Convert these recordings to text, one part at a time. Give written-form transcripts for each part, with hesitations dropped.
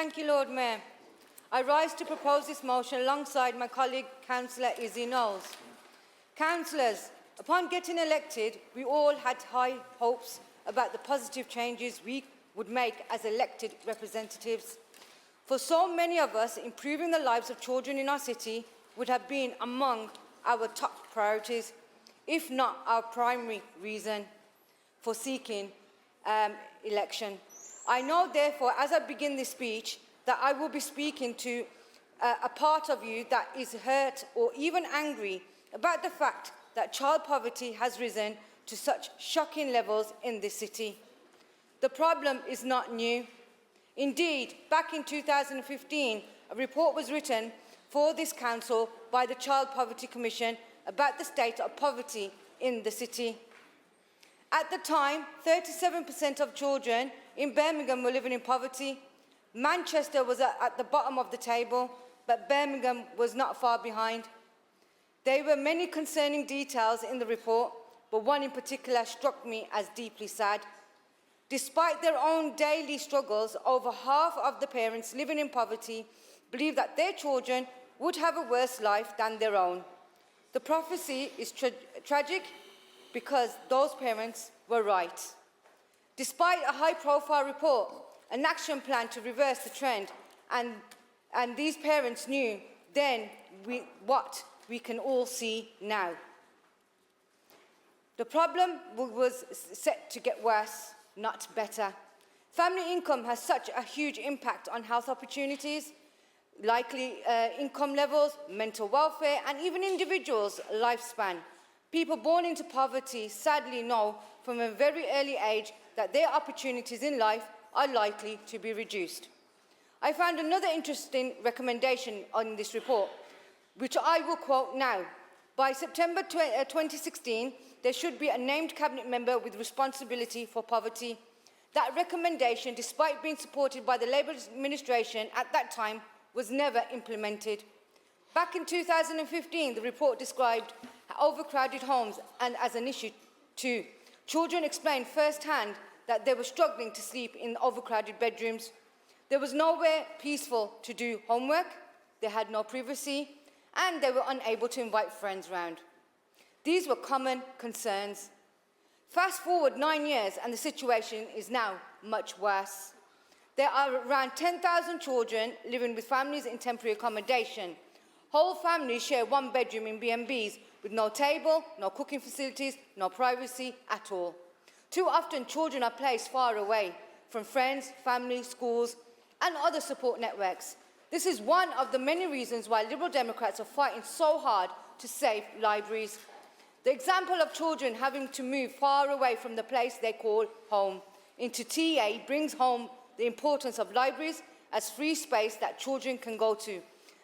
Thank you, Lord Mayor. I rise to propose this motion alongside my colleague, Councillor Izzy Knowles. Councillors, upon getting elected, we all had high hopes about the positive changes we would make as elected representatives. For so many of us, improving the lives of children in our city would have been among our top priorities, if not our primary reason for seeking election. I know, therefore, as I begin this speech, that I will be speaking to a part of you that is hurt or even angry about the fact that child poverty has risen to such shocking levels in this city. The problem is not new. Indeed, back in 2015, a report was written for this council by the Child Poverty Commission about the state of poverty in the city. At the time, 37% of children in Birmingham were living in poverty. Manchester was at the bottom of the table, but Birmingham was not far behind. There were many concerning details in the report, but one in particular struck me as deeply sad. Despite their own daily struggles, over half of the parents living in poverty believe that their children would have a worse life than their own. The prophecy is tragic because those parents were right. Despite a high-profile report, an action plan to reverse the trend, and these parents knew then what we can all see now. The problem was set to get worse, not better. Family income has such a huge impact on health opportunities, likely income levels, mental welfare, and even individuals' lifespan. People born into poverty sadly know from a very early age that their opportunities in life are likely to be reduced. I found another interesting recommendation on this report, which I will quote now. By September 2016, there should be a named cabinet member with responsibility for poverty. That recommendation, despite being supported by the Labour administration at that time, was never implemented. Back in 2015, the report described overcrowded homes and as an issue too. Children explained firsthand that they were struggling to sleep in overcrowded bedrooms. There was nowhere peaceful to do homework, they had no privacy, and they were unable to invite friends round. These were common concerns. Fast forward 9 years and the situation is now much worse. There are around 10,000 children living with families in temporary accommodation. Whole families share one bedroom in B&Bs with no table, no cooking facilities, no privacy at all. Too often, children are placed far away from friends, family, schools, and other support networks. This is one of the many reasons why Liberal Democrats are fighting so hard to save libraries. The example of children having to move far away from the place they call home into TA brings home the importance of libraries as free space that children can go to,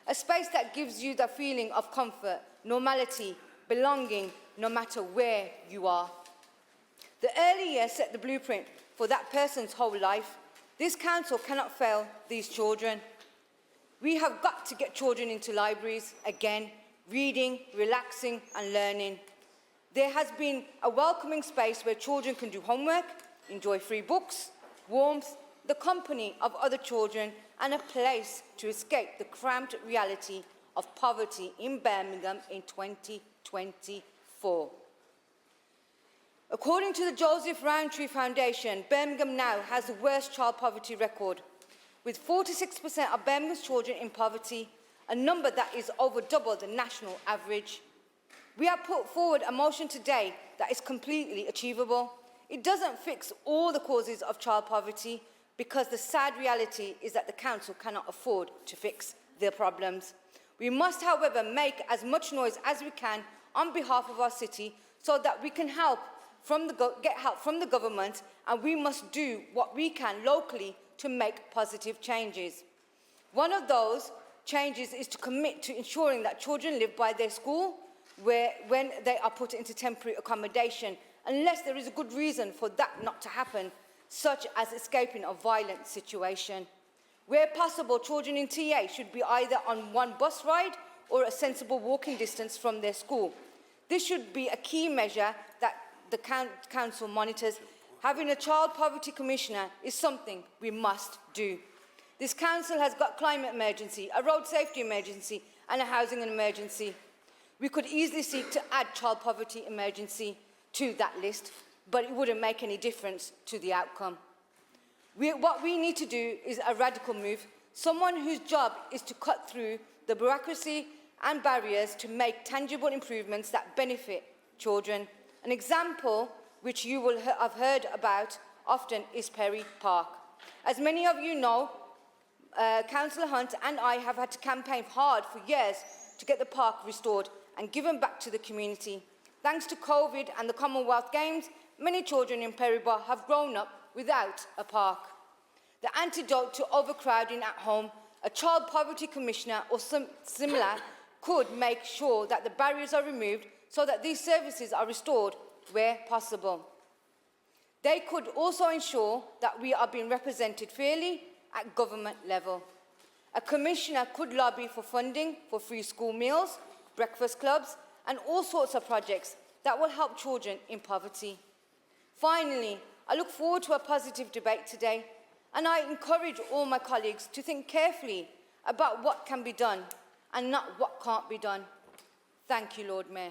a space that gives you the feeling of comfort, normality, belonging, no matter where you are. The early years set the blueprint for that person's whole life. This council cannot fail these children. We have got to get children into libraries again, reading, relaxing and learning. There has been a welcoming space where children can do homework, enjoy free books, warmth, the company of other children, and a place to escape the cramped reality of poverty in Birmingham in 2024. According to the Joseph Rowntree Foundation, Birmingham now has the worst child poverty record, with 46% of Birmingham's children in poverty, a number that is over double the national average. We have put forward a motion today that is completely achievable. It doesn't fix all the causes of child poverty, because the sad reality is that the council cannot afford to fix their problems. We must, however, make as much noise as we can on behalf of our city so that we can get help from the government, and we must do what we can locally to make positive changes. One of those changes is to commit to ensuring that children live by their school when they are put into temporary accommodation, unless there is a good reason for that not to happen, such as escaping a violent situation. Where possible, children in TA should be either on one bus ride or a sensible walking distance from their school. This should be a key measure that the council monitors. Having a child poverty commissioner is something we must do. This council has got climate emergency, a road safety emergency and a housing emergency. We could easily seek to add child poverty emergency to that list, but it wouldn't make any difference to the outcome. What we need to do is a radical move, someone whose job is to cut through the bureaucracy and barriers to make tangible improvements that benefit children. An example which you will have heard about often is Perry Park. As many of you know, Councillor Hunt and I have had to campaign hard for years to get the park restored and given back to the community. Thanks to COVID and the Commonwealth Games, many children in Perry Park have grown up without a park. The antidote to overcrowding at home, a child poverty commissioner or similar could make sure that the barriers are removed so that these services are restored where possible. They could also ensure that we are being represented fairly at government level. A commissioner could lobby for funding for free school meals, breakfast clubs, and all sorts of projects that will help children in poverty. Finally, I look forward to a positive debate today, and I encourage all my colleagues to think carefully about what can be done and not what can't be done. Thank you, Lord Mayor.